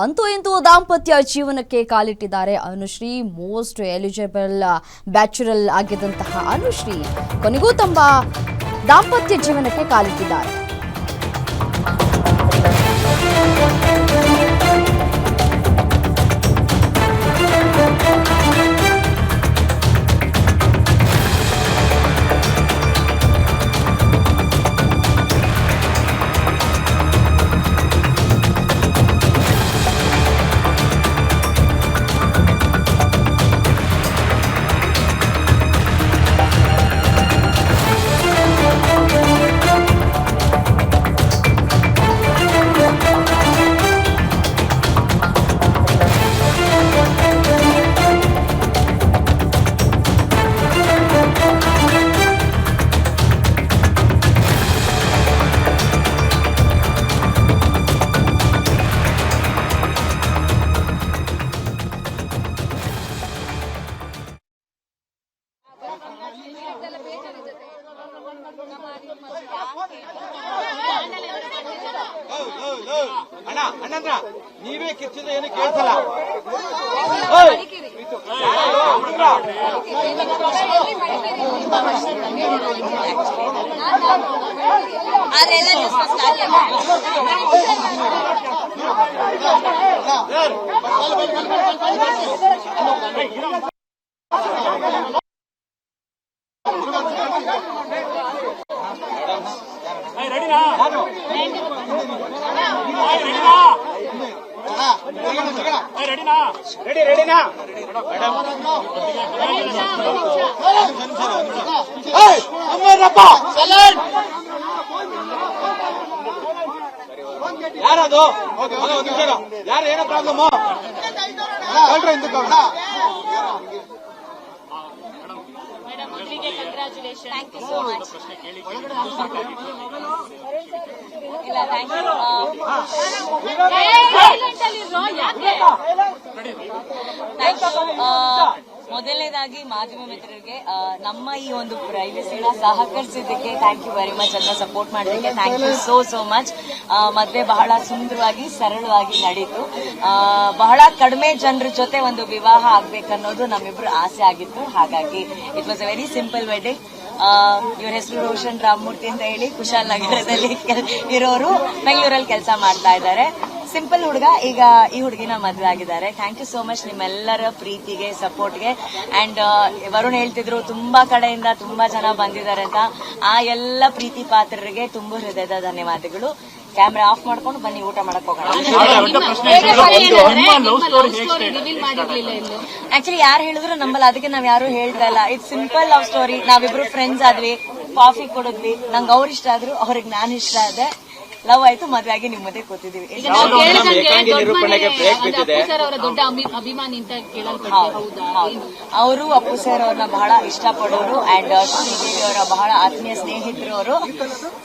ಅಂತೂ ಇಂತೂ ದಾಂಪತ್ಯ ಜೀವನಕ್ಕೆ ಕಾಲಿಟ್ಟಿದ್ದಾರೆ ಅನುಶ್ರೀ. ಮೋಸ್ಟ್ ಎಲಿಜಿಬಲ್ ಬ್ಯಾಚುರಲ್ ಆಗಿದ್ದಂತಹ ಅನುಶ್ರೀ ಕೊನೆಗೂ ತಮ್ಮ ದಾಂಪತ್ಯ ಜೀವನಕ್ಕೆ ಕಾಲಿಟ್ಟಿದ್ದಾರೆ. ಅಣ್ಣಂದ್ರ ನೀವೇ ಕಿಚ್ಚಿದ ಏನು ಕೇಳ್ಸಲ್ಲ. ಯಾರದು ಯಾರು ಏನೋ problem Thank you so much. ಮೊದಲನೇದಾಗಿ ಮಾಧ್ಯಮ ಮಿತ್ರರಿಗೆ ನಮ್ಮ ಈ ಒಂದು ಪ್ರೈವಸಿನ ಸಹಕರಿಸಿದ್ದಕ್ಕೆ ಥ್ಯಾಂಕ್ ಯು ವೆರಿ ಮಚ್. ಅದನ್ನ ಸಪೋರ್ಟ್ ಮಾಡೋದಕ್ಕೆ ಥ್ಯಾಂಕ್ ಯು ಸೋ ಮಚ್. ಮದುವೆ ಬಹಳ ಸುಂದರವಾಗಿ ಸರಳವಾಗಿ ನಡೀತು. ಬಹಳ ಕಡಿಮೆ ಜನರ ಜೊತೆ ಒಂದು ವಿವಾಹ ಆಗ್ಬೇಕನ್ನೋದು ನಮ್ಮಿಬ್ರು ಆಸೆ ಆಗಿತ್ತು. ಹಾಗಾಗಿ it was a very simple wedding. ಇವ್ರ ಹೆಸರು ರೋಷನ್ ರಾಮಮೂರ್ತಿ ಅಂತ ಹೇಳಿ ಕುಶಾಲ್ ನಗರದಲ್ಲಿ ಇರೋರು, ಬೆಂಗಳೂರಲ್ಲಿ ಕೆಲಸ ಮಾಡ್ತಾ ಇದ್ದಾರೆ. ಸಿಂಪಲ್ ಹುಡುಗ. ಈಗ ಈ ಹುಡುಗಿನ ಮದುವೆ ಆಗಿದ್ದಾರೆ. ಥ್ಯಾಂಕ್ ಯು ಸೋ ಮಚ್ ನಿಮ್ಮೆಲ್ಲರ ಪ್ರೀತಿಗೆ, ಸಪೋರ್ಟ್ಗೆ. ಅಂಡ್ ವರುಣ್ ಹೇಳ್ತಿದ್ರು ತುಂಬಾ ಕಡೆಯಿಂದ ತುಂಬಾ ಜನ ಬಂದಿದ್ದಾರೆ ಅಂತ. ಆ ಎಲ್ಲ ಪ್ರೀತಿ ಪಾತ್ರರಿಗೆ ತುಂಬಾ ಹೃದಯದ ಧನ್ಯವಾದಗಳು. ಕ್ಯಾಮ್ರಾ ಆಫ್ ಮಾಡ್ಕೊಂಡು ಬನ್ನಿ ಊಟ ಮಾಡಕ್ ಹೋಗೋಣ. ಆಕ್ಚುಲಿ ಯಾರು ಹೇಳಿದ್ರು ನಂಬಲ್ಲ, ಅದಕ್ಕೆ ನಾವ್ ಯಾರು ಹೇಳ್ತಾ ಇಲ್ಲ. It's simple love story. ನಾವಿಬ್ರು ಫ್ರೆಂಡ್ಸ್ ಆದ್ವಿ, ಕಾಫಿ ಕೊಡಿದ್ವಿ. ನಂಗೆ ಅವ್ರು ಇಷ್ಟ ಆದ್ರು, ಅವ್ರಿಗೆ ನಾನು ಇಷ್ಟ ಆದೆ. ಲವ್ ಆಯ್ತು, ಮದ್ವೆ ಆಗಿ ನಿಮ್ ಮಧ್ಯೆ ಕೂತಿದೀವಿ. ದೊಡ್ಡ ಅಭಿಮಾನಿ ಅಂತ ಅವರು ಅಪ್ಪು ಸರ್ ಅವ್ರನ್ನ ಬಹಳ ಇಷ್ಟಪಡೋರು ಅಂಡ್ ಶ್ರೀದೇವಿ ಅವರ ಬಹಳ ಆತ್ಮೀಯ ಸ್ನೇಹಿತರು ಅವರು.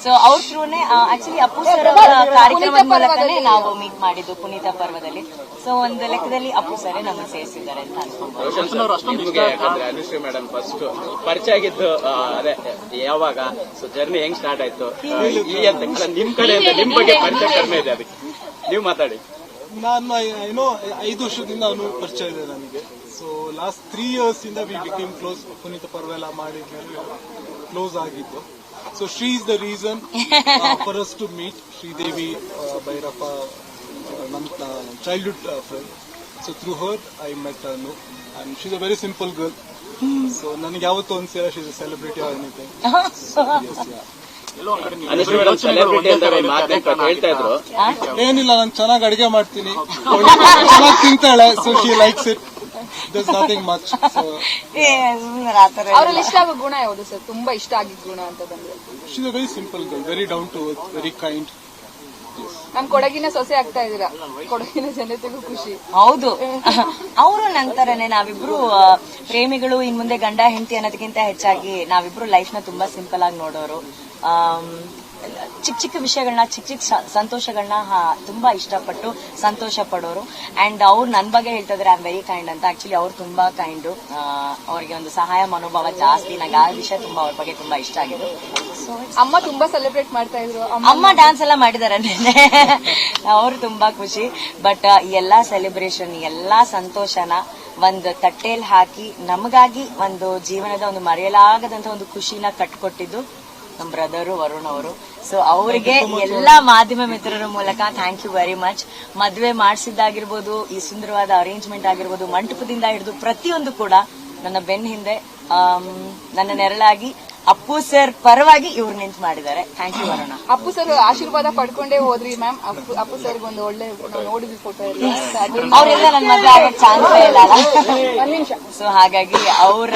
ಸೊ ಅವ್ರ ಥ್ರೂನೇ ಆಕ್ಚುಲಿ ಅಪ್ಪು ಸರ್ ಅವರ ಕಾರ್ಯಕ್ರಮದ ಮೂಲಕನೇ ನಾವು ಮೀಟ್ ಮಾಡಿದ್ದು ಪುನೀತ ಪರ್ವದಲ್ಲಿ. ಸೊ ಒಂದು ಲೆಕ್ಕದಲ್ಲಿ ಅಪ್ಪು ಸರೇ ನಮ್ಮ ಸೇರಿಸಿದ್ದಾರೆ ಅಂತ ಅನ್ಕೊಂಡ್ರೆ. ಅನುಶ್ರೀ ಮೇಡಮ್ ಫಸ್ಟ್ ಪರಿಚಯ ಆಗಿದ್ದು ಅದೇ ಯಾವಾಗ? ಸೊ ಜರ್ನಿ ಹೆಂಗ್ ಸ್ಟಾರ್ಟ್ ಆಯ್ತು? ನಿಮ್ ಕಡೆಯಿಂದ ನಿಮ್ ಬಗ್ಗೆ ಪರಿಚಯ ಕಡಿಮೆ ಇದೆ, ಅದಕ್ಕೆ ನೀವು ಮಾತಾಡಿ. ನಾನು ಏನೋ 5 ವರ್ಷದಿಂದ ಅವನು ಪರಿಚಯ ಇದೆ ನನಗೆ. ಸೊ ಲಾಸ್ಟ್ 3 years ಇಂದ we became close. Puneetha Parva ಎಲ್ಲ ಮಾಡಿದ್ಮೇಲೆ ಕ್ಲೋಸ್ ಆಗಿದ್ದು. So she is the reason for us to meet. Sridevi Bhyrappa ನನ್ನ childhood friend. So through her I met Anu and she is a very simple girl. So ನನಗೆ ಯಾವತ್ತೂ ಅನ್ಸಿಲ್ಲ she is a celebrity or anything. ಏನಿಲ್ಲ, ನಾನು ಚೆನ್ನಾಗಿ ಅಡಿಗೆ ಮಾಡ್ತೀನಿ, ಚೆನ್ನಾಗಿ ತಿಂತಾಳೆ. So she likes it. There's nothing much. ಅವರಲ್ಲಿ ಇಷ್ಟ ಆಗೋ ಗುಣ ಯಾವುದು ಸರ್? ತುಂಬಾ ಇಷ್ಟ ಆಗಿದ್ದ ಗುಣ ಅಂತ ಬಂದ್ರೆ she is a very simple girl, very down to earth, very kind. ನಮ್ ಕೊಡಗಿನ ಸೊಸೆ ಆಗ್ತಾ ಇದೀರಾ, ಕೊಡಗಿನ ಜನತೆಗೂ ಖುಷಿ. ಹೌದು, ಅವರು ನಂತರನೇ ನಾವಿಬ್ರು ಪ್ರೇಮಿಗಳು. ಇನ್ ಮುಂದೆ ಗಂಡ ಹೆಂಡತಿ ಅನ್ನೋದಕ್ಕಿಂತ ಹೆಚ್ಚಾಗಿ ನಾವಿಬ್ರು ಲೈಫ್ ನ ತುಂಬಾ ಸಿಂಪಲ್ ಆಗಿ ನೋಡೋರು. ಚಿಕ್ಕ ಚಿಕ್ಕ ವಿಷಯಗಳನ್ನ ಚಿಕ್ಕ ಚಿಕ್ಕ ಸಂತೋಷಗಳನ್ನ ತುಂಬಾ ಇಷ್ಟಪಟ್ಟು ಸಂತೋಷ ಪಡೋರು. ಅಂಡ್ ಅವ್ರು ನನ್ನ ಬಗ್ಗೆ ಹೇಳ್ತಾ ಇದ್ದಾರೆ ಐ ಆಮ್ ವೆರಿ ಕೈಂಡ್ ಅಂತ. ಆಕ್ಚುಲಿ ಅವ್ರು ತುಂಬಾ ಕೈಂಡು, ಅವ್ರಿಗೆ ಒಂದು ಸಹಾಯ ಮನೋಭಾವ ಜಾಸ್ತಿ. ನಂಗೆ ಆ ವಿಷಯ ತುಂಬಾ ಅವ್ರ ಬಗ್ಗೆ ತುಂಬಾ ಇಷ್ಟ ಆಗಿದ್ದು. ಅಮ್ಮ ತುಂಬಾ ಸೆಲೆಬ್ರೇಟ್ ಮಾಡ್ತಾ ಇದ್ರು. ಅಮ್ಮ ಡ್ಯಾನ್ಸ್ ಎಲ್ಲ ಮಾಡಿದಾರೆ ನೆನ್ನೆ, ಅವ್ರು ತುಂಬಾ ಖುಷಿ. ಬಟ್ ಎಲ್ಲಾ ಸೆಲೆಬ್ರೇಷನ್, ಎಲ್ಲಾ ಸಂತೋಷನ ಒಂದು ತಟ್ಟೆಯಲ್ಲಿ ಹಾಕಿ ನಮಗಾಗಿ ಒಂದು ಜೀವನದ ಒಂದು ಮರೆಯಲಾಗದಂತ ಒಂದು ಖುಷಿನ ಕಟ್ಕೊಟ್ಟಿದ್ದು ನಮ್ಮ ಬ್ರದರು ವರುಣ್ ಅವರು. ಸೊ ಅವರಿಗೆ ಎಲ್ಲಾ ಮಾಧ್ಯಮ ಮಿತ್ರರ ಮೂಲಕ ಥ್ಯಾಂಕ್ ಯು ವೆರಿ ಮಚ್. ಮದುವೆ ಮಾಡಿಸಿದ್ದಾಗಿರ್ಬೋದು, ಈ ಸುಂದರವಾದ ಅರೇಂಜ್ಮೆಂಟ್ ಆಗಿರ್ಬೋದು, ಮಂಟಪದಿಂದ ಹಿಡಿದು ಪ್ರತಿಯೊಂದು ಕೂಡ ನನ್ನ ಬೆನ್ನ ಹಿಂದೆ ನನ್ನ ನೆರಳಾಗಿ ಅಪ್ಪು ಸರ್ ಪರವಾಗಿ ಇವ್ರು ನಿಂತು ಮಾಡಿದ್ದಾರೆ. Thank you Varuna. Appu sir ಆಶೀರ್ವಾದ ಪಡ್ಕೊಂಡೇ ಹೋದ್ರಿ ಮ್ಯಾಮ್. ಅಪ್ಪು ಸರ್ಗೆ ಒಂದು ಒಳ್ಳೆ ನೋಡಿದ್ವಿ ಫೋಟೋ ಎಲ್ಲ. ಅವರೆಲ್ಲ ನನ್ನ ಮದುವೆ ಆಗಕ್ಕೆ ಚಾನ್ಸೇ ಇಲ್ಲ ಅಲ್ಲ. ಸೊ ಹಾಗಾಗಿ ಅವರ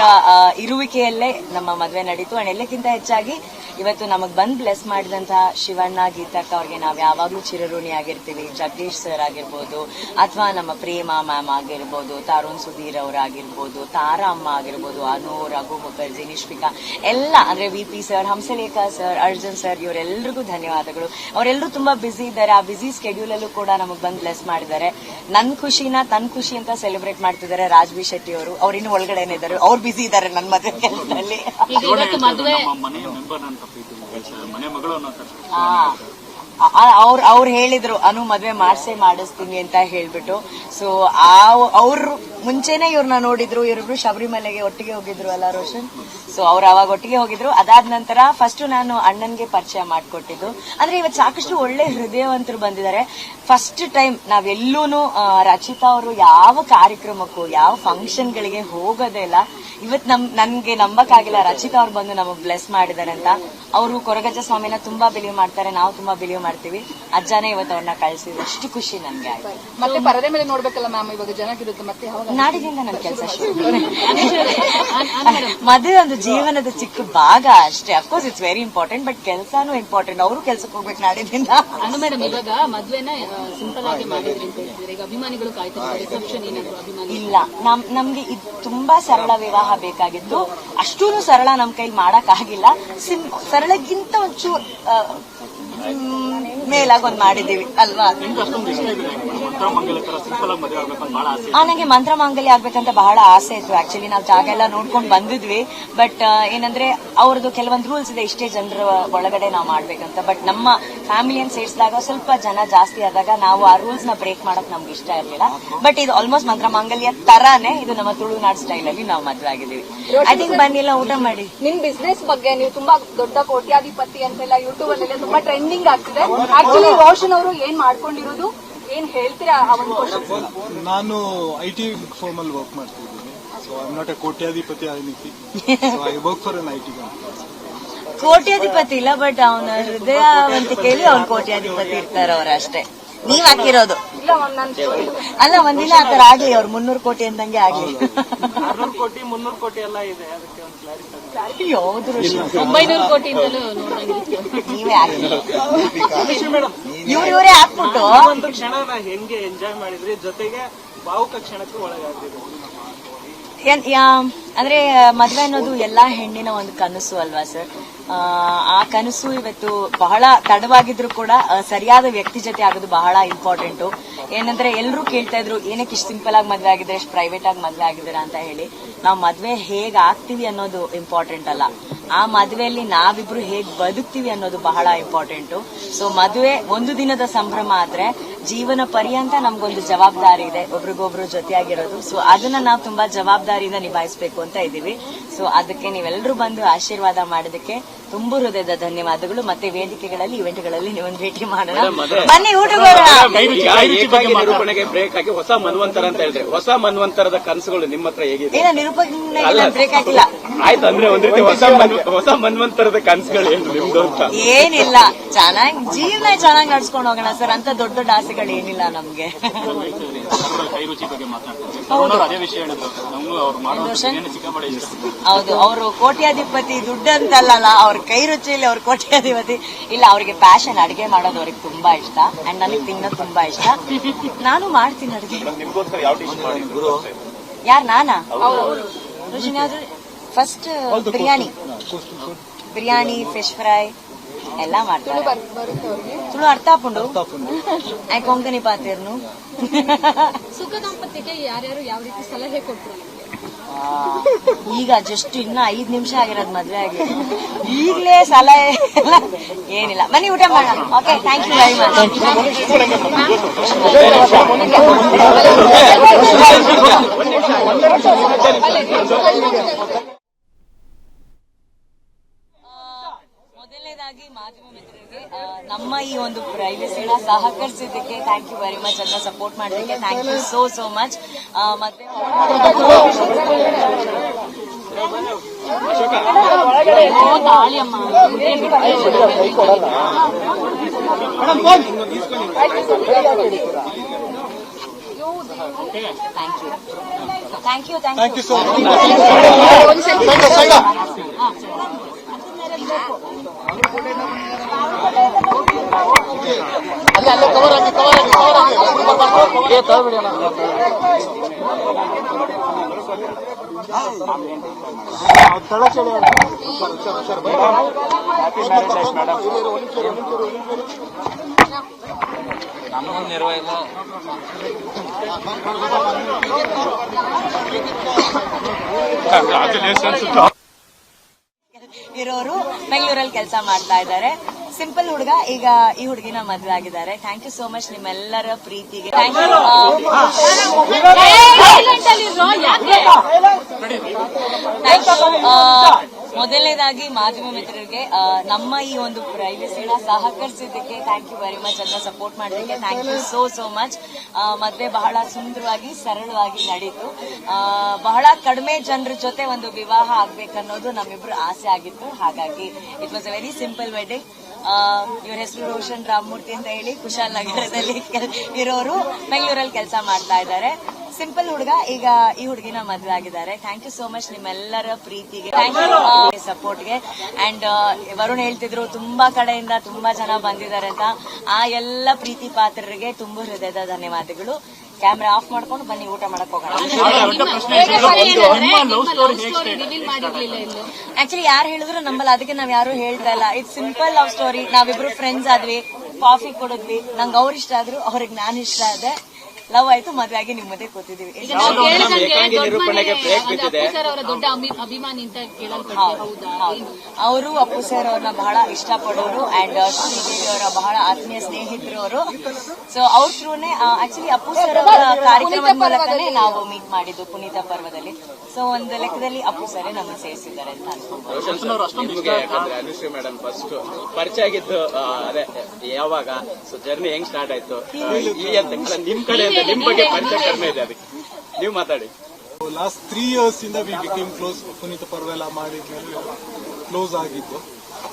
ಇರುವಿಕೆಯಲ್ಲೇ ನಮ್ಮ ಮದುವೆ ನಡೀತು. ಅಂಡ್ ಎಲ್ಲಕ್ಕಿಂತ ಹೆಚ್ಚಾಗಿ ಇವತ್ತು ನಮಗ್ ಬಂದ್ ಬ್ಲೆಸ್ ಮಾಡಿದಂತಹ ಶಿವಣ್ಣ, ಗೀತಕ್ಕ ಅವ್ರಿಗೆ ನಾವ್ ಯಾವಾಗ್ಲೂ ಚಿರಋಣಿ ಆಗಿರ್ತೀವಿ. ಜಗದೀಶ್ ಸರ್ ಆಗಿರ್ಬೋದು, ಅಥವಾ ನಮ್ಮ ಪ್ರೇಮ ಮ್ಯಾಮ್ ಆಗಿರ್ಬೋದು, ತರುಣ್ ಸುಧೀರ್ ಅವರಾಗಿರ್ಬೋದು, ತಾರಾ ಅಮ್ಮ ಆಗಿರ್ಬೋದು, ಅನು, ರಘು ಮುಖರ್ಜಿ, ನಿಷ್ಪಿಕಾ, ಎಲ್ಲ ಅಂದ್ರೆ VP sir, Hamsalekha sir, Arjun sir, ಇವರೆಲ್ಲರಿಗೂ ಧನ್ಯವಾದಗಳು. ಅವರೆಲ್ಲರೂ ತುಂಬಾ ಬಿಸಿ ಇದ್ದಾರೆ. ಆ ಬಿಸಿ ಸ್ಕೆಡ್ಯೂಲ್ ಅಲ್ಲೂ ಕೂಡ ನಮಗ್ ಬಂದ್ ಬ್ಲೆಸ್ ಮಾಡಿದ್ದಾರೆ. ನನ್ ಖುಷಿನ ತನ್ ಖುಷಿ ಅಂತ ಸೆಲೆಬ್ರೇಟ್ ಮಾಡ್ತಿದ್ದಾರೆ ರಾಜ್ಬಿ ಶೆಟ್ಟಿ ಅವರು. ಅವ್ರು ಇನ್ನು ಒಳಗಡೆನೆ ಇದ್ದಾರೆ, ಅವ್ರು ಬಿಸಿ ಇದ್ದಾರೆ ನನ್ನ ಮದುವೆ ಕೆಲಸದಲ್ಲಿ. ಅವ್ರು ಹೇಳಿದ್ರು ಅನು ಮದ್ವೆ ಮಾಡಿಸ್ತೀನಿ ಅಂತ ಹೇಳ್ಬಿಟ್ಟು. ಸೊ ಅವ್ರು ಮುಂಚೆನೆ ಇವ್ರನ್ನ ನೋಡಿದ್ರು. ಇವರಿಬ್ರು ಶಬರಿಮಲೆಗೆ ಒಟ್ಟಿಗೆ ಹೋಗಿದ್ರು ಅಲ್ಲ ರೋಷನ್. ಸೊ ಅವ್ರು ಅವಾಗ ಒಟ್ಟಿಗೆ ಹೋಗಿದ್ರು. ಅದಾದ ನಂತರ ಫಸ್ಟ್ ನಾನು ಅಣ್ಣನ್ಗೆ ಪರಿಚಯ ಮಾಡ್ಕೊಟ್ಟಿದ್ದು. ಅಂದ್ರೆ ಇವತ್ತು ಸಾಕಷ್ಟು ಒಳ್ಳೆ ಹೃದಯವಂತರು ಬಂದಿದ್ದಾರೆ. ಫಸ್ಟ್ ಟೈಮ್ ನಾವೆಲ್ಲೂನು ರಚಿತಾ ಅವರು ಯಾವ ಕಾರ್ಯಕ್ರಮಕ್ಕೂ ಯಾವ ಫಂಕ್ಷನ್ ಗಳಿಗೆ ಹೋಗೋದೇ ಇಲ್ಲ. ಇವತ್ ನನ್ಗೆ ನಂಬಕ್ಕಾಗಿಲ್ಲ ರಚಿತಾ ಅವ್ರು ಬಂದು ನಮಗ್ ಬ್ಲೆಸ್ ಮಾಡಿದಾರೆ ಅಂತ. ಅವರು ಕೊರಗಜ್ಜ ಸ್ವಾಮಿನ ತುಂಬಾ ಬಿಲೀವ್ ಮಾಡ್ತಾರೆ, ನಾವು ತುಂಬಾ ಬಿಲೀವ್ ಮಾಡ್ತೀವಿ. ಅಜ್ಜನೇ ಇವತ್ತು ಅವ್ರನ್ನ ಕಳ್ಸಿದ್ರು. ಅಷ್ಟು ಖುಷಿ ನನ್ಗೆ ಆಯ್ತು. ಮತ್ತೆ ಪರದೆ ಮೇಲೆ ನೋಡ್ಬೇಕಲ್ಲ ಮ್ಯಾಮ್, ಇವಾಗ ಜನಕ್ಕಿರುತ್ತೆ. ಮತ್ತೆ ನಾಡಿನಿಂದ ನನ್ನ ಕೆಲಸ ಮದುವೆ ಒಂದು ಜೀವನದ ಚಿಕ್ಕ ಭಾಗ ಅಷ್ಟೇ. Of course it's very important, but ಕೆಲಸನೂ ಇಂಪಾರ್ಟೆಂಟ್. ಅವರು ಕೆಲಸಕ್ಕೆ ಹೋಗ್ಬೇಕು ನಾಡಿನಿಂದ. ಮೇಡಮ್, ಇವಾಗ ಮದ್ವೆನ ಸಿಂಪಲ್ ಆಗಿ ಮಾಡಿದ್ರಿ ಅಂತ ಹೇಳ್ತಿದ್ರೆ, ಈಗ ಅಭಿಮಾನಿಗಳು ಕಾಯ್ತಾರೆ ರಿಸೆಪ್ಷನ್ ಏನಾದ್ರು ಅಭಿಮಾನಿ ಇಲ್ಲ. ನಮ್ಗೆ ಇದು ತುಂಬಾ ಸರಳ ವಿವಾಹ ಬೇಕಾಗಿತ್ತು. ಅಷ್ಟೂನು ಸರಳ ನಮ್ ಕೈಲಿ ಮಾಡಕ್ ಆಗಿಲ್ಲ. ಸರಳಕ್ಕಿಂತ ಒಂಚೂರು ಮೇಲಾಗಿ ಒಂದ್ ಮಾಡಿದೀವಿ ಅಲ್ವಾ. ನನಗೆ ಮಂತ್ರ ಮಾಂಗಲ್ಯ ಆಗ್ಬೇಕಂತ ಬಹಳ ಆಸೆ ಇತ್ತು. ಆಕ್ಚುಲಿ ನಾವು ಜಾಗ ಎಲ್ಲ ನೋಡ್ಕೊಂಡು ಬಂದಿದ್ವಿ. ಬಟ್ ಏನಂದ್ರೆ ಅವ್ರದ್ದು ಕೆಲವೊಂದು ರೂಲ್ಸ್ ಇದೆ, ಇಷ್ಟೇ ಜನರ ಒಳಗಡೆ ನಾವು ಮಾಡ್ಬೇಕಂತ. ಬಟ್ ನಮ್ಮ ಫ್ಯಾಮಿಲಿಯನ್ನು ಸೇರಿಸಿದಾಗ ಸ್ವಲ್ಪ ಜನ ಜಾಸ್ತಿ ಆದಾಗ ನಾವು ಆ ರೂಲ್ಸ್ ನ ಬ್ರೇಕ್ ಮಾಡಕ್ ನಮ್ಗೆ ಇಷ್ಟ ಇರ್ಲಿಲ್ಲ. ಬಟ್ ಇದು ಆಲ್ಮೋಸ್ಟ್ ಮಂತ್ರ ಮಾಂಗಲ್ಯ ತರಾನೇ. ಇದು ನಮ್ಮ ತುಳುನಾಡು ಸ್ಟೈಲ್ ಅಲ್ಲಿ ನಾವು ಮದ್ವೆ ಆಗಿದ್ದೀವಿ. ಐ ಥಿಂಕ್ ಬನ್ನಿಲ್ಲ ಊಟ ಮಾಡಿ. ನಿಮ್ ಬಿಸ್ನೆಸ್ ಬಗ್ಗೆ ನೀವು ತುಂಬಾ ದೊಡ್ಡ ಕೋಟ್ಯಾಧಿಪತಿ ಅಂತೆಲ್ಲ ಯೂಟ್ಯೂಬ್ ಅಲ್ಲೆಲ್ಲ ತುಂಬಾ ಟ್ರೆಂಡಿಂಗ್ ಆಗ್ತಿದೆ. ಆಕ್ಚುಲಿ ರೋಷನ್ ಅವರು ಏನ್ ಮಾಡ್ಕೊಂಡಿರೋದು, ಏನ್ ಹೇಳ್ತೀರಾ? ನಾನು IT ಫರ್ಮ್ ಅಲ್ಲಿ ವರ್ಕ್ ಮಾಡ್ತಿದ್ದೀನಿ. So I am not a ಕೋಟ್ಯಾಧಿಪತಿ so I work for an IT company. ಕೋಟ್ಯಾಧಿಪತಿ ಇಲ್ಲ, ಬಟ್ ಅವನ ಹೃದಯವಂತಿಕೆಯಲ್ಲಿ ಅವ್ನು ಕೋಟ್ಯಾಧಿಪತಿ ಇರ್ತಾರೆ ಅವ್ರು ಅಷ್ಟೇ. ನೀವ್ ಹಾಕಿರೋದು ಅಲ್ಲ, ಒಂದಿನ ಆತರ ಆಗ್ಲಿ, ಅವ್ರು 300 ಕೋಟಿ ಅಂದಂಗೆ ಆಗ್ಲಿ. 600 ಕೋಟಿ 300 ಕೋಟಿ ಎಲ್ಲ ಇದೆ, ಅದಕ್ಕೆ ಒಂದು ಕ್ಲಾರಿಟಿ. ಯಾವ್ದು 900 ಕೋಟಿ ನೀವೇ ಹಾಕಿ, ಇವರೇ ಹಾಕ್ಬಿಟ್ಟು ಒಂದು ಕ್ಷಣನ ಹೆಂಗೆ ಎಂಜಾಯ್ ಮಾಡಿದ್ರಿ, ಜೊತೆಗೆ ಭಾವುಕ ಕ್ಷಣಕ್ಕೂ ಒಳಗಾಗ್ತಿದ್ರು. ಅಂದ್ರೆ ಮದ್ವೆ ಅನ್ನೋದು ಎಲ್ಲಾ ಹೆಣ್ಣಿನ ಒಂದು ಕನಸು ಅಲ್ವಾ ಸರ್. ಆ ಕನಸು ಇವತ್ತು ಬಹಳ ತಡವಾಗಿದ್ರು ಕೂಡ ಸರಿಯಾದ ವ್ಯಕ್ತಿ ಜೊತೆ ಆಗೋದು ಬಹಳ ಇಂಪಾರ್ಟೆಂಟ್. ಏನಂದ್ರೆ ಎಲ್ಲರೂ ಕೇಳ್ತಾ ಇದ್ರು ಏನಕ್ಕೆ ಇಷ್ಟು ಸಿಂಪಲ್ ಆಗಿ ಮದ್ವೆ ಆಗಿದ್ರೆ, ಇಷ್ಟು ಪ್ರೈವೇಟ್ ಆಗಿ ಮದ್ವೆ ಆಗಿದ್ದೀರಾ ಅಂತ ಹೇಳಿ. ನಾವು ಮದ್ವೆ ಹೇಗ್ ಆಗ್ತೀವಿ ಅನ್ನೋದು ಇಂಪಾರ್ಟೆಂಟ್ ಅಲ್ಲ, ಆ ಮದ್ವೆಯಲ್ಲಿ ನಾವಿಬ್ರು ಹೇಗ್ ಬದುಕ್ತೀವಿ ಅನ್ನೋದು ಬಹಳ ಇಂಪಾರ್ಟೆಂಟ್. ಸೊ ಮದುವೆ ಒಂದು ದಿನದ ಸಂಭ್ರಮ ಆದ್ರೆ ಜೀವನ ಪರ್ಯಂತ ನಮ್ಗೊಂದು ಜವಾಬ್ದಾರಿ ಇದೆ, ಒಬ್ರಿಗೊಬ್ರು ಜೊತೆಯಾಗಿರೋದು. ಸೊ ಅದನ್ನ ನಾವು ತುಂಬಾ ಜವಾಬ್ದಾರಿಯಿಂದ ನಿಭಾಯಿಸಬೇಕು ಅಂತ ಇದೀವಿ. ಸೊ ಅದಕ್ಕೆ ನೀವೆಲ್ಲರೂ ಬಂದು ಆಶೀರ್ವಾದ ಮಾಡೋದಕ್ಕೆ ತುಂಬು ಹೃದಯದ ಧನ್ಯವಾದಗಳು. ಮತ್ತೆ ವೇದಿಕೆಗಳಲ್ಲಿ ಇವೆಂಟ್ಗಳಲ್ಲಿ ನೀವೊಂದು ಭೇಟಿ ಮಾಡೋಣ, ಬನ್ನಿ ಊಟಕ್ಕೆ. ನಿರೂಪಣೆಗೆ ಬ್ರೇಕ್ ಹಾಕಿ ಹೊಸ ಮನ್ವಂತರ ಅಂತ ಹೇಳಿದ್ರೆ, ಹೊಸ ಮನ್ವಂತರದ ಕನಸುಗಳು ನಿಮ್ಮ ಹತ್ರ ಹೇಗಿದೆ? ಏನ ನಿರೂಪಣೆ ಬ್ರೇಕ್ ಹಾಕಿಲ್ಲ ಆಯ್ತು ಅಂದ್ರೆ ಒಂದ್ ರೀತಿ ಹೊಸ ಮನ್ವಂತರದ ಕನಸುಗಳು ಏನು ನಿಮ್ದು ಅಂತ? ಏನಿಲ್ಲ, ಚೆನ್ನಾಗಿ ಜೀವನ ಚೆನ್ನಾಗಿ ನಡ್ಸ್ಕೊಂಡು ಹೋಗೋಣ ಸರ್. ಅಂತ ದೊಡ್ಡ ದೊಡ್ಡ ಆಸೆಗಳು ಏನಿಲ್ಲ ನಮ್ಗೆ. ಹೌದು, ಅವರು ಕೋಟ್ಯಾಧಿಪತಿ ದುಡ್ಡು ಅಂತಲ್ಲ, ಅವ್ರ ಕೈ ರುಚಿಯಲ್ಲಿ ಅವ್ರ ಕೋಟ್ಯಾಧಿಪತಿ ಇಲ್ಲ. ಅವ್ರಿಗೆ ಪ್ಯಾಷನ್, ಅಡಿಗೆ ಮಾಡೋದು ಅವ್ರಿಗೆ ತುಂಬಾ ಇಷ್ಟ. ಅಂಡ್ ನನಗೆ ತಿನ್ನೋದು ತುಂಬಾ ಇಷ್ಟ. ನಾನು ಮಾಡ್ತೀನಿ ಅಡಿಗೆ. ಯಾರು ನಾನಾ? ಫಸ್ಟ್ ಬಿರಿಯಾನಿ, ಫಿಶ್ ಫ್ರೈ, ಎಲ್ಲ ಮಾಡ್ತಾರೆ. ಬರುತ್ತೆ ಅವ್ರಿಗೆ. ತುಳು ಅರ್ಥಾಪುಂಡು ಆಯ್ ಕೊಂಕಣಿ ಪಾತಿರ್ನು. ಸುಖ ದಾಂಪತ್ಯಕ್ಕೆ ಯಾರ್ಯಾರು ಯಾವ ರೀತಿ ಸಲಹೆ ಕೊಟ್ರು? ಈಗ ಜಸ್ಟ್ ಇನ್ನ 5 ನಿಮಿಷ ಆಗಿರೋದು ಮದ್ವೆ ಆಗಿ, ಈಗಲೇ ಸಲಹೆ ಏನಿಲ್ಲ. ಬನ್ನಿ ಊಟ ಮಾಡೋಣ. Okay, thank you very much. ಮೊದಲನೇದಾಗಿ ಮಾಧ್ಯಮ ಮಿತ್ರರಿಗೆ ನಮ್ಮ ಈ ಒಂದು ಪ್ರೈವಸಿನ ಸಹಕರಿಸಿದ್ದಕ್ಕೆ ಥ್ಯಾಂಕ್ ಯು ವೆರಿ ಮಚ್ ಅಂತ ಸಪೋರ್ಟ್ ಮಾಡೋದಕ್ಕೆ ಥ್ಯಾಂಕ್ ಯು ಸೋ ಮಚ್. ಮತ್ತೆ ಥ್ಯಾಂಕ್ ಯು so much. ಇರೋರು ಬೆಂಗಳೂರಲ್ಲಿ ಕೆಲಸ ಮಾಡ್ತಾ ಇದ್ದಾರೆ. ಸಿಂಪಲ್ ಹುಡುಗ, ಈಗ ಈ ಹುಡುಗಿನ ಮದುವೆ ಆಗಿದ್ದಾರೆ. ಥ್ಯಾಂಕ್ ಯು ಸೋ ಮಚ್ ನಿಮ್ಮೆಲ್ಲರ ಪ್ರೀತಿಗೆ. Thank you. ಮೊದಲನೇದಾಗಿ ಮಾಧ್ಯಮ ಮಿತ್ರರಿಗೆ ನಮ್ಮ ಈ ಒಂದು ಪ್ರೈವಸಿನ ಸಹಕರಿಸಿದ್ದಕ್ಕೆ ಥ್ಯಾಂಕ್ ಯು ವೆರಿ ಮಚ್ ಅಂತ ಸಪೋರ್ಟ್ ಮಾಡೋದಕ್ಕೆ ಥ್ಯಾಂಕ್ ಯು ಸೋ ಮಚ್. ಮದ್ವೆ ಬಹಳ ಸುಂದರವಾಗಿ ಸರಳವಾಗಿ ನಡೀತು. ಬಹಳ ಕಡಿಮೆ ಜನರ ಜೊತೆ ಒಂದು ವಿವಾಹ ಆಗ್ಬೇಕನ್ನೋದು ನಮ್ಮಿಬ್ರು ಆಸೆ ಆಗಿತ್ತು. ಹಾಗಾಗಿ it was a very simple wedding. ಇವ್ರ ಹೆಸರು ರೋಷನ್ ರಾಮಮೂರ್ತಿ ಅಂತ ಹೇಳಿ ಕುಶಾಲ್ ನಗರದಲ್ಲಿ ಇರೋರು ಬೆಂಗಳೂರಲ್ಲಿ ಕೆಲಸ ಮಾಡ್ತಾ ಇದ್ದಾರೆ. ಸಿಂಪಲ್ ಹುಡುಗ, ಈಗ ಈ ಹುಡುಗಿನ ಮದುವೆ ಆಗಿದ್ದಾರೆ. ಥ್ಯಾಂಕ್ ಯು ಸೋ ಮಚ್ ನಿಮ್ಮೆಲ್ಲರ ಪ್ರೀತಿಗೆ, ಥ್ಯಾಂಕ್ ಯು ಸಪೋರ್ಟ್ಗೆ. ಅಂಡ್ ವರುಣ್ ಹೇಳ್ತಿದ್ರು ತುಂಬಾ ಕಡೆಯಿಂದ ತುಂಬಾ ಜನ ಬಂದಿದ್ದಾರೆ ಅಂತ. ಆ ಎಲ್ಲ ಪ್ರೀತಿ ಪಾತ್ರರಿಗೆ ತುಂಬಾ ಹೃದಯದ ಧನ್ಯವಾದಗಳು. ಕ್ಯಾಮ್ರಾ ಆಫ್ ಮಾಡ್ಕೊಂಡು ಬನ್ನಿ ಊಟ ಮಾಡಕ್ ಹೋಗೋಣ. ಆಕ್ಚುಲಿ ಯಾರು ಹೇಳಿದ್ರು ನಂಬಲ್ಲ, ಅದಕ್ಕೆ ನಾವ್ ಯಾರು ಹೇಳ್ತಾ ಇಲ್ಲ. It's simple love story. ನಾವಿಬ್ರು ಫ್ರೆಂಡ್ಸ್ ಆದ್ವಿ, ಕಾಫಿ ಕುಡಿದ್ವಿ, ನಂಗೆ ಅವ್ರ ಇಷ್ಟ ಆದ್ರು, ಅವ್ರಿಗೆ ನಾನು ಇಷ್ಟ ಆದೆ, ಲವ್ ಆಯ್ತು, ಮದ್ವೆ ಆಗಿ ನಿಮ್ ಮಧ್ಯೆ ಕೂತಿದೀವಿ. ಅವರ ದೊಡ್ಡ ಅಭಿಮಾನಿ ಅಂತ ಕೇಳಲ್ಪಡ್ತೀವಿ. ಅವರು ಅಪ್ಪು ಸರ್ ಅವ್ರನ್ನ ಬಹಳ ಇಷ್ಟಪಡೋರು ಅಂಡ್ ಶ್ರೀದೇವಿ ಅವರ ಬಹಳ ಆತ್ಮೀಯ ಸ್ನೇಹಿತರು ಅವರು. ಸೊ ಅವ್ರ ಥ್ರೂನೇ ಆಕ್ಚುಲಿ ಅಪ್ಪು ಸರ್ ಅವರ ಕಾರ್ಯಕ್ರಮದ ಮೂಲಕನೇ ನಾವು ಮೀಟ್ ಮಾಡಿದ್ದು ಪುನೀತ ಪರ್ವದಲ್ಲಿ. ಸೊ ಒಂದು ಲೆಕ್ಕದಲ್ಲಿ ಅಪ್ಪು ಸರ್ ನಮ್ಮನ್ನು ಸೇರಿಸಿದ್ದಾರೆ ಅಂತ ನಿಮ್ಗೆ ಅನುಶ್ರೀ ಮೇಡಮ್ ಫಸ್ಟ್ ಪರಿಚಯ ಆಗಿದ್ದು ಅದೇ ಯಾವಾಗ? ಸೊ ಜರ್ನಿ ಹೆಂಗ್ ಸ್ಟಾರ್ಟ್ ಆಯ್ತು? ನಿಮ್ ಕಡೆಯಿಂದ ನಿಮ್ ಬಗ್ಗೆ ಪರಿಚಯ ಕಡಿಮೆ ಇದೆ, ಅದಕ್ಕೆ ನೀವು ಮಾತಾಡಿ. ಲಾಸ್ಟ್ 3 years ಇಂದ ವಿ ಬಿಕೇಮ್ ಕ್ಲೋಸ್. ಪುನೀತ ಪರ್ವೆಲ್ಲ ಮಾಡಿದ್ಮೇಲೆ ಕ್ಲೋಸ್ ಆಗಿದ್ದು.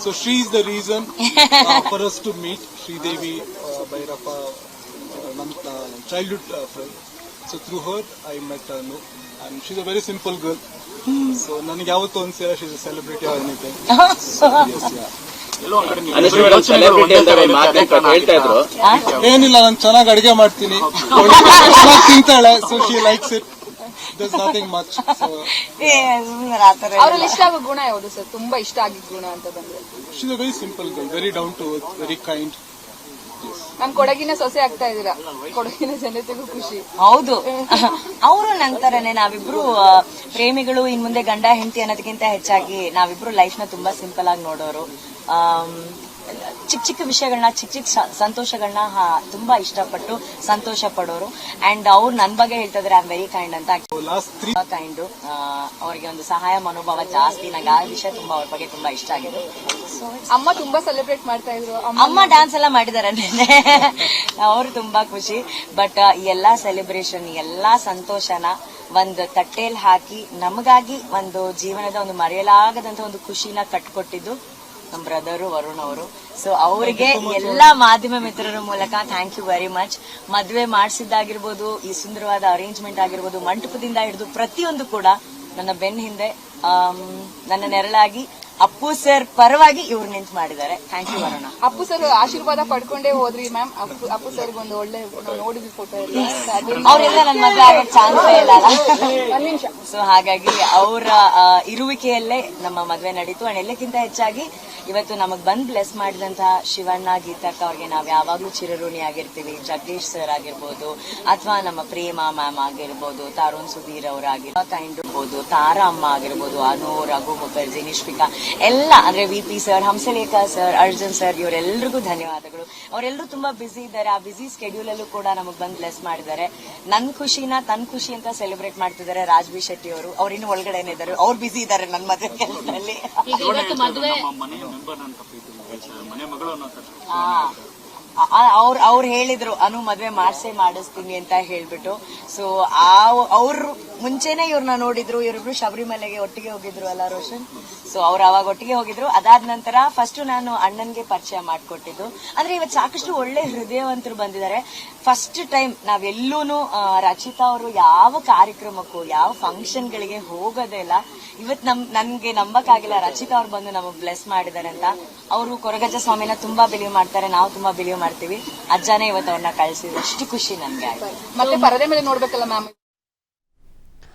So she is the reason for us to meet. Sridevi Bhyrappa ನಮ್ಮ childhood friend. So through her I met Anu and she is a very simple girl. So ನನಗೆ ಯಾವತ್ತೂ ಅನ್ಸಿಲ್ಲ she is a celebrity or anything. Anushree madam celebrity ಅಂತ ಹೇಳ್ತಾ ಇದ್ರು. ಏನಿಲ್ಲ, ನಾನು ಚೆನ್ನಾಗಿ ಅಡಿಗೆ ಮಾಡ್ತೀನಿ, ಚೆನ್ನಾಗಿ ತಿಂತಾಳೆ. So she likes it. There's nothing much. ಅವರಲ್ಲಿ ಇಷ್ಟ ಆಗೋ ಗುಣ ಯಾವುದು ಸರ್? ತುಂಬಾ ಇಷ್ಟ ಆಗಿದ್ದ ಗುಣ ಅಂತ ಬಂದ್ರೆ? She's a very simple girl, very down to earth, very kind. ನಮ್ ಕೊಡಗಿನ ಸೊಸೆ ಆಗ್ತಾ ಇದೀರಾ, ಕೊಡಗಿನ ಜನತೆಗೂ ಖುಷಿ. ಹೌದು, ಅವರು ನಂತರನೇ ನಾವಿಬ್ರು ಪ್ರೇಮಿಗಳು. ಇನ್ ಮುಂದೆ ಗಂಡ ಹೆಂಡತಿ ಅನ್ನೋದಕ್ಕಿಂತ ಹೆಚ್ಚಾಗಿ ನಾವಿಬ್ರು ಲೈಫ್ ನ ತುಂಬಾ ಸಿಂಪಲ್ ಆಗಿ ನೋಡೋರು. ಚಿಕ್ಕ ಚಿಕ್ಕ ವಿಷಯಗಳನ್ನ, ಚಿಕ್ಕ ಚಿಕ್ಕ ಸಂತೋಷಗಳನ್ನ ತುಂಬಾ ಇಷ್ಟಪಟ್ಟು ಸಂತೋಷ ಪಡೋರು. ಅಂಡ್ ಅವ್ರು ನನ್ ಬಗ್ಗೆ ಹೇಳ್ತಾ ಇದ್ರೆ ಐ ಆಮ್ ವೆರಿ ಕೈಂಡ್ ಅಂತ. ಕೈಂಡ್, ಅವ್ರಿಗೆ ಒಂದು ಸಹಾಯ ಮನೋಭಾವ ಜಾಸ್ತಿ. ನಂಗೆ ಆ ವಿಷಯ ತುಂಬಾ ಅವ್ರ ಬಗ್ಗೆ ತುಂಬಾ ಇಷ್ಟ ಆಗಿದೆ. ಅಮ್ಮ ತುಂಬಾ ಸೆಲೆಬ್ರೇಟ್ ಮಾಡ್ತಾ ಇದ್ರು. ಅಮ್ಮ ಡ್ಯಾನ್ಸ್ ಎಲ್ಲ ಮಾಡಿದಾರೆ, ಅವ್ರು ತುಂಬಾ ಖುಷಿ. ಬಟ್ ಎಲ್ಲಾ ಸೆಲೆಬ್ರೇಷನ್, ಎಲ್ಲಾ ಸಂತೋಷನ ಒಂದು ತಟ್ಟೆಯಲ್ಲಿ ಹಾಕಿ ನಮಗಾಗಿ ಒಂದು ಜೀವನದ ಒಂದು ಮರೆಯಲಾಗದಂತ ಒಂದು ಖುಷಿನ ಕಟ್ಕೊಟ್ಟಿದ್ದು ನಮ್ಮ ಬ್ರದರು ವರುಣ್ ಅವರು. ಸೊ ಅವರಿಗೆ ಎಲ್ಲಾ ಮಾಧ್ಯಮ ಮಿತ್ರರ ಮೂಲಕ ಥ್ಯಾಂಕ್ ಯು ವೆರಿ ಮಚ್. ಮದುವೆ ಮಾಡಿಸಿದ್ದಾಗಿರ್ಬೋದು, ಈ ಸುಂದರವಾದ ಅರೇಂಜ್ಮೆಂಟ್ ಆಗಿರ್ಬೋದು, ಮಂಟಪದಿಂದ ಹಿಡಿದು ಪ್ರತಿಯೊಂದು ಕೂಡ ನನ್ನ ಬೆನ್ನ ಹಿಂದೆ ನನ್ನ ನೆರಳಾಗಿ ಅಪ್ಪು ಸರ್ ಪರವಾಗಿ ಇವ್ರು ನಿಂತು ಮಾಡಿದ್ದಾರೆ. Thank you Varuna. Appu sir ಆಶೀರ್ವಾದ ಪಡ್ಕೊಂಡೇ ಹೋದ್ರಿ ಮ್ಯಾಮ್. ಅಪ್ಪು ಸರ್ ಒಂದು ಒಳ್ಳೆ ನೋಡಿದ್ವಿ ಫೋಟೋ ಎಲ್ಲ. ಅವರೆಲ್ಲ ನನ್ನ ಮದುವೆ ಆಗಕ್ಕೆ ಚಾನ್ಸೇ ಇಲ್ಲ ಅಲ್ಲ. ಸೊ ಹಾಗಾಗಿ ಅವರ ಇರುವಿಕೆಯಲ್ಲೇ ನಮ್ಮ ಮದುವೆ ನಡೀತು. ಅಂಡ್ ಎಲ್ಲಕ್ಕಿಂತ ಹೆಚ್ಚಾಗಿ ಇವತ್ತು ನಮಗ್ ಬಂದ್ ಬ್ಲೆಸ್ ಮಾಡಿದಂತಹ ಶಿವಣ್ಣ, ಗೀತಕ್ಕ ಅವ್ರಿಗೆ ನಾವ್ ಯಾವಾಗ್ಲೂ ಚಿರಋಣಿ ಆಗಿರ್ತೀವಿ. ಜಗದೀಶ್ ಸರ್ ಆಗಿರ್ಬೋದು, ಅಥವಾ ನಮ್ಮ ಪ್ರೇಮ ಮ್ಯಾಮ್ ಆಗಿರ್ಬೋದು, ತರುಣ್ ಸುಧೀರ್ ಅವರಾಗಿರ್ಬೋದು, ತಾರಾ ಅಮ್ಮ ಆಗಿರ್ಬೋದು, ಅನು, ರಘು ಮುಖರ್ಜಿ, ನಿಷ್ಪಿಕಾ ಎಲ್ಲ, ಅಂದ್ರೆ VP sir, Hamsalekha sir, Arjun sir, ಇವರೆಲ್ಲರಿಗೂ ಧನ್ಯವಾದಗಳು. ಅವರೆಲ್ಲರೂ ತುಂಬಾ ಬಿಸಿ ಇದ್ದಾರೆ. ಆ ಬಿಸಿ ಸ್ಕೆಡ್ಯೂಲ್ ಅಲ್ಲೂ ಕೂಡ ನಮಗ್ ಬಂದ್ ಬ್ಲೆಸ್ ಮಾಡಿದ್ದಾರೆ. ನನ್ ಖುಷಿನ ತನ್ ಖುಷಿ ಅಂತ ಸೆಲೆಬ್ರೇಟ್ ಮಾಡ್ತಿದ್ದಾರೆ ರಾಜ್ ಬಿ ಶೆಟ್ಟಿ ಅವರು. ಅವ್ರಿನ್ನೂ ಒಳಗಡೆನೆ ಇದ್ದಾರೆ, ಅವ್ರು ಬಿಸಿ ಇದ್ದಾರೆ ನನ್ನ ಮದುವೆ ಕೆಲಸದಲ್ಲಿ. ಈಗ ಇವತ್ತು ಮದುವೆ ಅವ್ರು ಹೇಳಿದ್ರು ಅನು ಮದ್ವೆ ಮಾಡಿಸ್ತೀನಿ ಅಂತ ಹೇಳ್ಬಿಟ್ಟು. ಸೊ ಅವ್ರು ಮುಂಚೆನೆ ಇವ್ರನ್ನ ನೋಡಿದ್ರು. ಇವರಿಬ್ರು ಶಬರಿಮಲೆಗೆ ಒಟ್ಟಿಗೆ ಹೋಗಿದ್ರು ಅಲ್ಲ ರೋಷನ್. ಸೊ ಅವ್ರು ಅವಾಗ ಒಟ್ಟಿಗೆ ಹೋಗಿದ್ರು. ಅದಾದ ನಂತರ ಫಸ್ಟ್ ನಾನು ಅಣ್ಣನ್ಗೆ ಪರಿಚಯ ಮಾಡ್ಕೊಟ್ಟಿದ್ದು. ಅಂದ್ರೆ ಇವತ್ತು ಸಾಕಷ್ಟು ಒಳ್ಳೆ ಹೃದಯವಂತರು ಬಂದಿದ್ದಾರೆ. ಫಸ್ಟ್ ಟೈಮ್ ನಾವೆಲ್ಲೂನು ರಚಿತಾ ಅವರು ಯಾವ ಕಾರ್ಯಕ್ರಮಕ್ಕೂ ಯಾವ ಫಂಕ್ಷನ್ ಗಳಿಗೆ ಹೋಗೋದೇ ಇಲ್ಲ. ಇವತ್ ನನ್ಗೆ ನಂಬಕ್ಕಾಗಿಲ್ಲ ರಚಿತಾ ಅವ್ರು ಬಂದು ನಮಗ್ ಬ್ಲೆಸ್ ಮಾಡಿದ್ದಾರೆ ಅಂತ. ಅವರು ಕೊರಗಜ್ಜ ಸ್ವಾಮಿನ ತುಂಬಾ ಬಿಲೀವ್ ಮಾಡ್ತಾರೆ, ನಾವು ತುಂಬಾ ಬಿಲೀವ್ ಮಾಡ್ತೀವಿ. ಅಜ್ಜನೇ ಇವತ್ತು ಅವ್ರನ್ನ ಕಳ್ಸಿದ್ರು. ಅಷ್ಟು ಖುಷಿ ನನ್ಗೆ ಆಯ್ತು. ಮತ್ತೆ ಪರದೆ ಮೇಲೆ ನೋಡ್ಬೇಕಲ್ಲ ಮ್ಯಾಮ್.